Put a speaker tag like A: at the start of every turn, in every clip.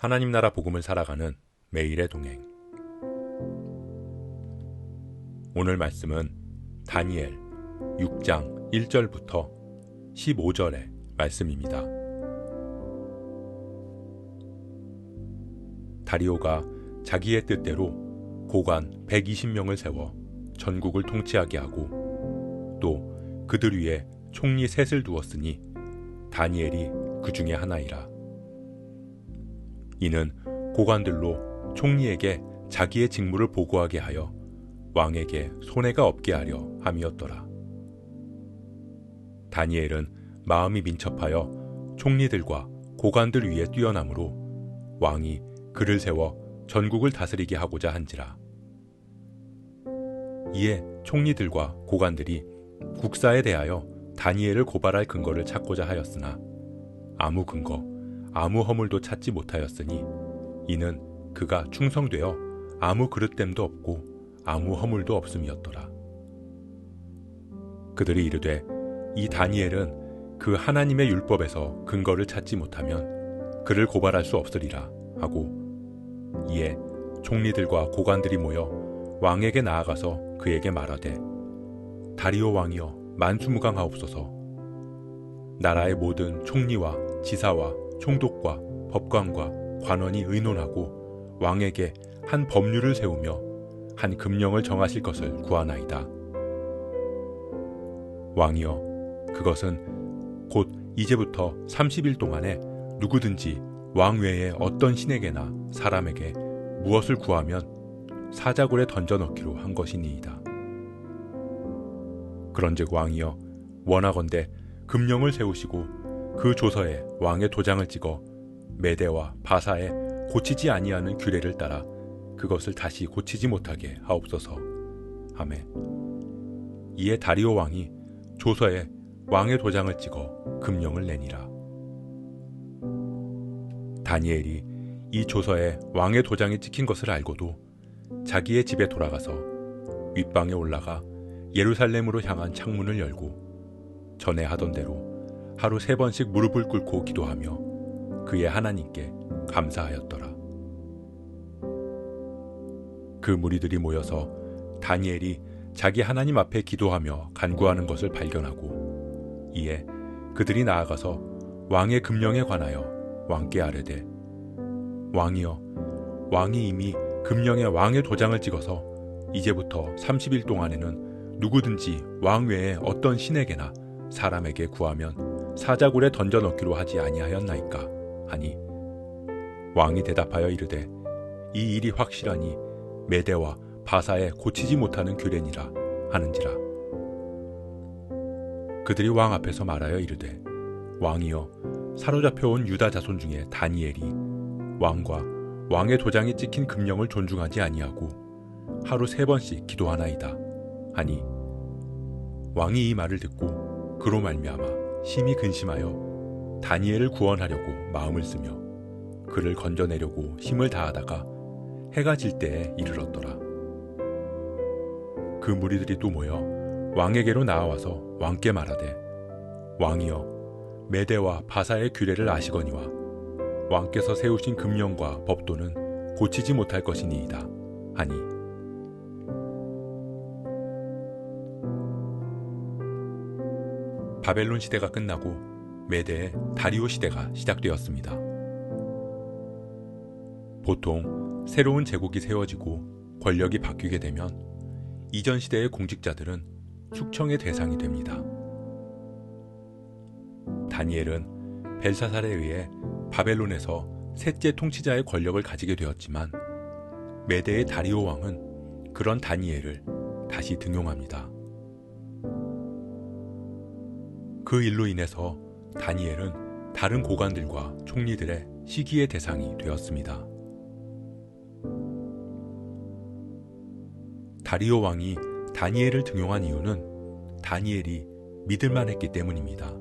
A: 하나님 나라 복음을 살아가는 매일의 동행. 오늘 말씀은 다니엘 6장 1절부터 15절의 말씀입니다. 다리오가 자기의 뜻대로 고관 120명을 세워 전국을 통치하게 하고 또 그들 위에 총리 셋을 두었으니 다니엘이 그 중에 하나이라. 이는 고관들로 총리에게 자기의 직무를 보고하게 하여 왕에게 손해가 없게 하려 함이었더라. 다니엘은 마음이 민첩하여 총리들과 고관들 위에 뛰어나므로 왕이 그를 세워 전국을 다스리게 하고자 한지라. 이에 총리들과 고관들이 국사에 대하여 다니엘을 고발할 근거를 찾고자 하였으나 아무 근거, 아무 허물도 찾지 못하였으니 이는 그가 충성되어 아무 그릇됨도 없고 아무 허물도 없음이었더라. 그들이 이르되 이 다니엘은 그 하나님의 율법에서 근거를 찾지 못하면 그를 고발할 수 없으리라 하고, 이에 총리들과 고관들이 모여 왕에게 나아가서 그에게 말하되 다리오 왕이여 만수무강하옵소서. 나라의 모든 총리와 지사와 총독과 법관과 관원이 의논하고 왕에게 한 법률을 세우며 한 금령을 정하실 것을 구하나이다. 왕이여, 그것은 곧 이제부터 30일 동안에 누구든지 왕 외에 어떤 신에게나 사람에게 무엇을 구하면 사자굴에 던져넣기로 한 것이니이다. 그런즉 왕이여, 원하건대 금령을 세우시고 그 조서에 왕의 도장을 찍어 메대와 바사에 고치지 아니하는 규례를 따라 그것을 다시 고치지 못하게 하옵소서. 하매 이에 다리오 왕이 조서에 왕의 도장을 찍어 금령을 내니라. 다니엘이 이 조서에 왕의 도장이 찍힌 것을 알고도 자기의 집에 돌아가서 윗방에 올라가 예루살렘으로 향한 창문을 열고 전에 하던 대로 하루 3번씩 무릎을 꿇고 기도하며 그의 하나님께 감사하였더라. 그 무리들이 모여서 다니엘이 자기 하나님 앞에 기도하며 간구하는 것을 발견하고, 이에 그들이 나아가서 왕의 금령에 관하여 왕께 아뢰되 왕이여, 왕이 이미 금령에 왕의 도장을 찍어서 이제부터 30일 동안에는 누구든지 왕 외에 어떤 신에게나 사람에게 구하면 사자굴에 던져넣기로 하지 아니하였나이까 하니, 왕이 대답하여 이르되 이 일이 확실하니 메대와 바사에 고치지 못하는 규례니라 하는지라. 그들이 왕 앞에서 말하여 이르되 왕이여, 사로잡혀온 유다 자손 중에 다니엘이 왕과 왕의 도장이 찍힌 금령을 존중하지 아니하고 하루 3번씩 기도하나이다 하니, 왕이 이 말을 듣고 그로 말미암아 심히 근심하여 다니엘을 구원하려고 마음을 쓰며 그를 건져내려고 힘을 다하다가 해가 질 때에 이르렀더라. 그 무리들이 또 모여 왕에게로 나아와서 왕께 말하되 왕이여, 메대와 바사의 규례를 아시거니와 왕께서 세우신 금령과 법도는 고치지 못할 것이니이다 하니, 바벨론 시대가 끝나고 메대의 다리오 시대가 시작되었습니다. 보통 새로운 제국이 세워지고 권력이 바뀌게 되면 이전 시대의 공직자들은 숙청의 대상이 됩니다. 다니엘은 벨사살에 의해 바벨론에서 셋째 통치자의 권력을 가지게 되었지만 메대의 다리오 왕은 그런 다니엘을 다시 등용합니다. 그 일로 인해서 다니엘은 다른 고관들과 총리들의 시기의 대상이 되었습니다. 다리오 왕이 다니엘을 등용한 이유는 다니엘이 믿을만 했기 때문입니다.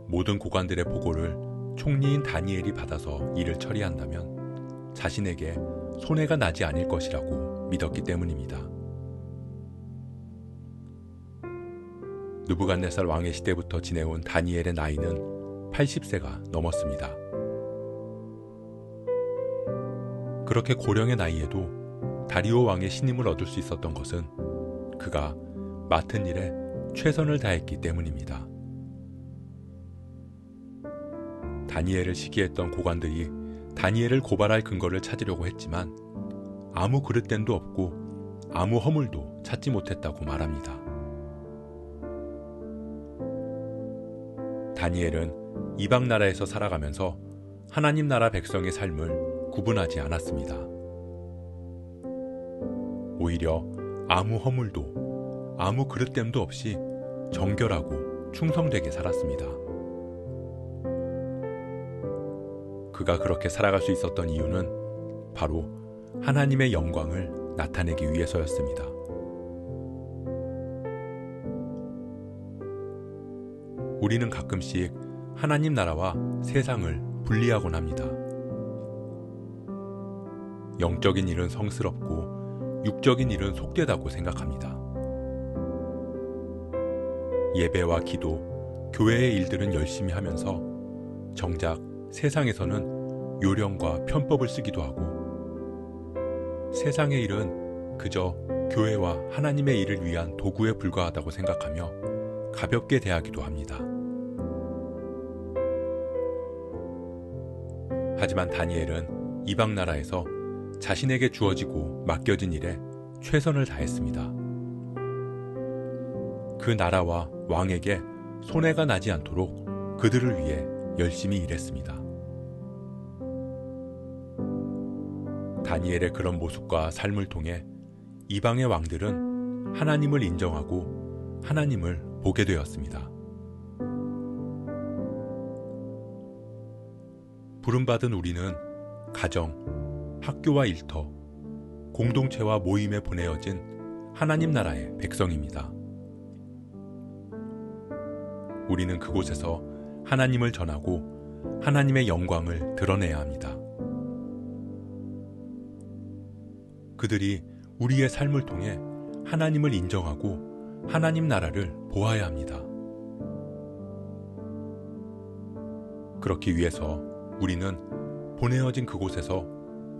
A: 모든 고관들의 보고를 총리인 다니엘이 받아서 일을 처리한다면 자신에게 손해가 나지 않을 것이라고 믿었기 때문입니다. 느부갓네살 왕의 시대부터 지내온 다니엘의 나이는 80세가 넘었습니다. 그렇게 고령의 나이에도 다리오 왕의 신임을 얻을 수 있었던 것은 그가 맡은 일에 최선을 다했기 때문입니다. 다니엘을 시기했던 고관들이 다니엘을 고발할 근거를 찾으려고 했지만 아무 그릇됨도 없고 아무 허물도 찾지 못했다고 말합니다. 다니엘은 이방 나라에서 살아가면서 하나님 나라 백성의 삶을 구분하지 않았습니다. 오히려 아무 허물도 아무 그릇됨도 없이 정결하고 충성되게 살았습니다. 그가 그렇게 살아갈 수 있었던 이유는 바로 하나님의 영광을 나타내기 위해서였습니다. 우리는 가끔씩 하나님 나라와 세상을 분리하곤 합니다. 영적인 일은 성스럽고 육적인 일은 속되다고 생각합니다. 예배와 기도, 교회의 일들은 열심히 하면서 정작 세상에서는 요령과 편법을 쓰기도 하고 세상의 일은 그저 교회와 하나님의 일을 위한 도구에 불과하다고 생각하며 가볍게 대하기도 합니다. 하지만 다니엘은 이방 나라에서 자신에게 주어지고 맡겨진 일에 최선을 다했습니다. 그 나라와 왕에게 손해가 나지 않도록 그들을 위해 열심히 일했습니다. 다니엘의 그런 모습과 삶을 통해 이방의 왕들은 하나님을 인정하고 하나님을 보게 되었습니다. 부름받은 우리는 가정, 학교와 일터, 공동체와 모임에 보내어진 하나님 나라의 백성입니다. 우리는 그곳에서 하나님을 전하고 하나님의 영광을 드러내야 합니다. 그들이 우리의 삶을 통해 하나님을 인정하고 하나님 나라를 보아야 합니다. 그렇기 위해서 우리는 보내어진 그곳에서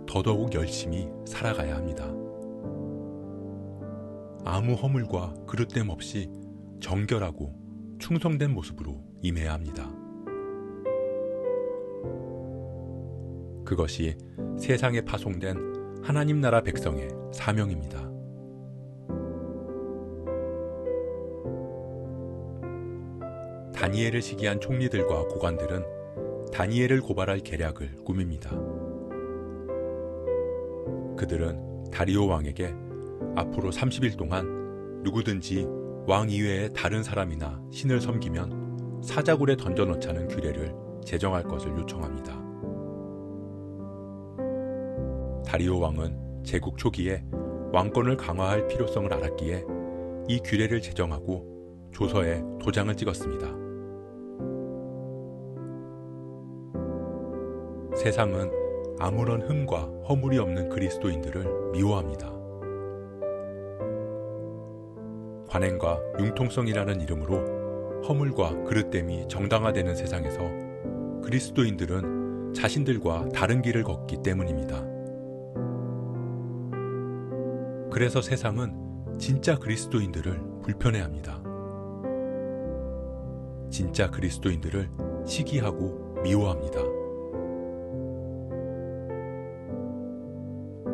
A: 더더욱 열심히 살아가야 합니다. 아무 허물과 그릇됨 없이 정결하고 충성된 모습으로 임해야 합니다. 그것이 세상에 파송된 하나님 나라 백성의 사명입니다. 다니엘을 시기한 총리들과 고관들은 다니엘을 고발할 계략을 꾸밉니다. 그들은 다리오 왕에게 앞으로 30일 동안 누구든지 왕 이외의 다른 사람이나 신을 섬기면 사자굴에 던져놓자는 규례를 제정할 것을 요청합니다. 다리오 왕은 제국 초기에 왕권을 강화할 필요성을 알았기에 이 규례를 제정하고 조서에 도장을 찍었습니다. 세상은 아무런 흠과 허물이 없는 그리스도인들을 미워합니다. 관행과 융통성이라는 이름으로 허물과 그릇됨이 정당화되는 세상에서 그리스도인들은 자신들과 다른 길을 걷기 때문입니다. 그래서 세상은 진짜 그리스도인들을 불편해합니다. 진짜 그리스도인들을 시기하고 미워합니다.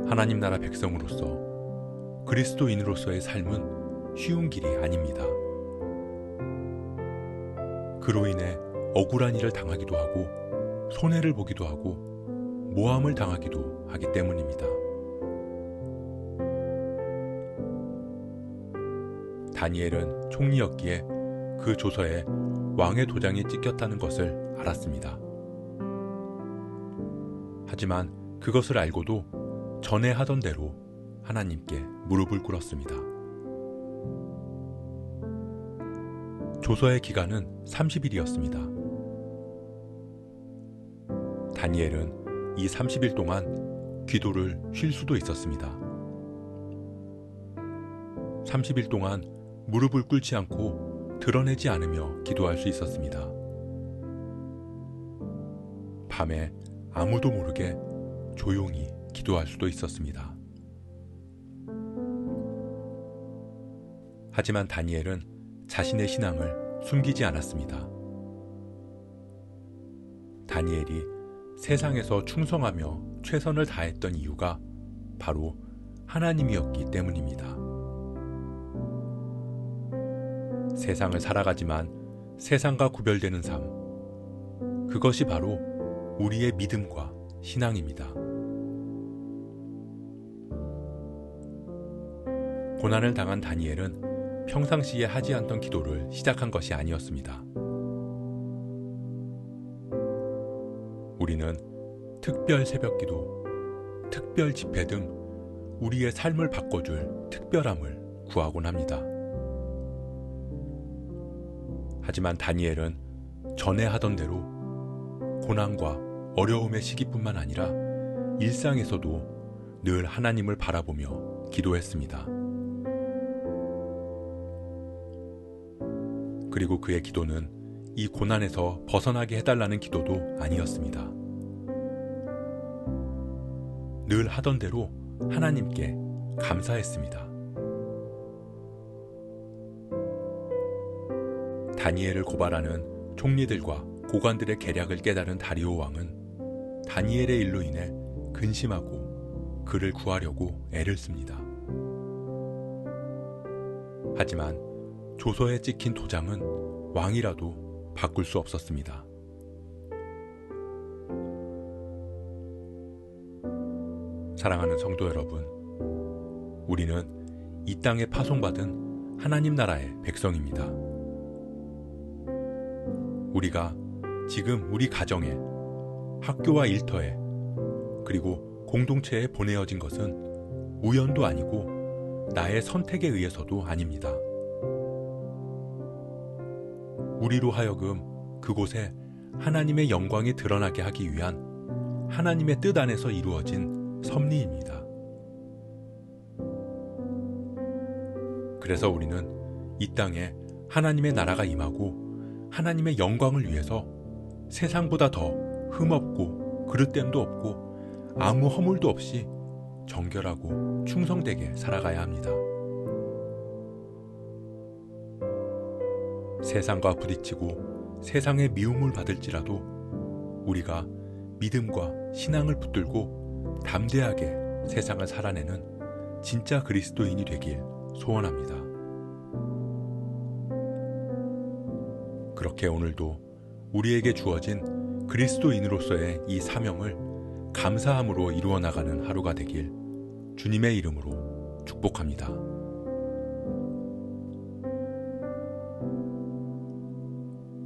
A: 하나님 나라 백성으로서 그리스도인으로서의 삶은 쉬운 길이 아닙니다. 그로 인해 억울한 일을 당하기도 하고 손해를 보기도 하고 모함을 당하기도 하기 때문입니다. 다니엘은 총리였기에 그 조서에 왕의 도장이 찍혔다는 것을 알았습니다. 하지만 그것을 알고도 전에 하던 대로 하나님께 무릎을 꿇었습니다. 조서의 기간은 30일이었습니다. 다니엘은 이 30일 동안 기도를 쉴 수도 있었습니다. 30일 동안 무릎을 꿇지 않고 드러내지 않으며 기도할 수 있었습니다. 밤에 아무도 모르게 조용히 기도할 수도 있었습니다. 하지만 다니엘은 자신의 신앙을 숨기지 않았습니다. 다니엘이 세상에서 충성하며 최선을 다했던 이유가 바로 하나님이었기 때문입니다. 세상을 살아가지만 세상과 구별되는 삶, 그것이 바로 우리의 믿음과 신앙입니다. 고난을 당한 다니엘은 평상시에 하지 않던 기도를 시작한 것이 아니었습니다. 우리는 특별 새벽기도, 특별 집회 등 우리의 삶을 바꿔줄 특별함을 구하곤 합니다. 하지만 다니엘은 전에 하던 대로 고난과 어려움의 시기뿐만 아니라 일상에서도 늘 하나님을 바라보며 기도했습니다. 그리고 그의 기도는 이 고난에서 벗어나게 해달라는 기도도 아니었습니다. 늘 하던 대로 하나님께 감사했습니다. 다니엘을 고발하는 총리들과 고관들의 계략을 깨달은 다리오 왕은 다니엘의 일로 인해 근심하고 그를 구하려고 애를 씁니다. 하지만 조서에 찍힌 도장은 왕이라도 바꿀 수 없었습니다. 사랑하는 성도 여러분, 우리는 이 땅에 파송받은 하나님 나라의 백성입니다. 우리가 지금 우리 가정에, 학교와 일터에, 그리고 공동체에 보내어진 것은 우연도 아니고 나의 선택에 의해서도 아닙니다. 우리로 하여금 그곳에 하나님의 영광이 드러나게 하기 위한 하나님의 뜻 안에서 이루어진 섭리입니다. 그래서 우리는 이 땅에 하나님의 나라가 임하고 하나님의 영광을 위해서 세상보다 더 흠없고 그릇됨도 없고 아무 허물도 없이 정결하고 충성되게 살아가야 합니다. 세상과 부딪히고 세상의 미움을 받을지라도 우리가 믿음과 신앙을 붙들고 담대하게 세상을 살아내는 진짜 그리스도인이 되길 소원합니다. 그렇게 오늘도 우리에게 주어진 그리스도인으로서의 이 사명을 감사함으로 이루어 나가는 하루가 되길 주님의 이름으로 축복합니다.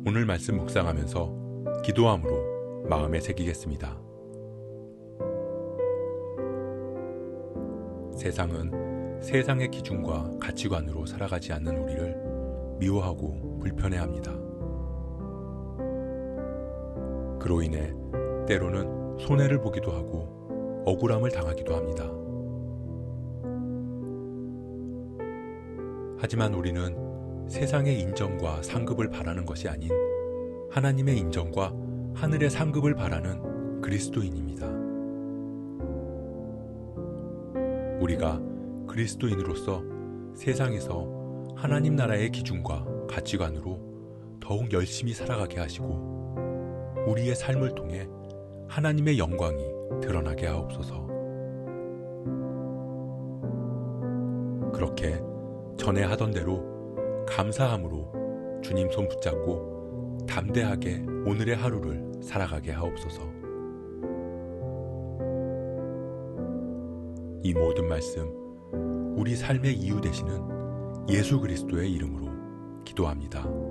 A: 오늘 말씀 묵상하면서 기도함으로 마음에 새기겠습니다. 세상은 세상의 기준과 가치관으로 살아가지 않는 우리를 미워하고 불편해합니다. 그로 인해 때로는 손해를 보기도 하고 억울함을 당하기도 합니다. 하지만 우리는 세상의 인정과 상급을 바라는 것이 아닌 하나님의 인정과 하늘의 상급을 바라는 그리스도인입니다. 우리가 그리스도인으로서 세상에서 하나님 나라의 기준과 가치관으로 더욱 열심히 살아가게 하시고 우리의 삶을 통해 하나님의 영광이 드러나게 하옵소서. 그렇게 전에 하던 대로 감사함으로 주님 손 붙잡고 담대하게 오늘의 하루를 살아가게 하옵소서. 이 모든 말씀 우리 삶의 이유 되시는 예수 그리스도의 이름으로 기도합니다.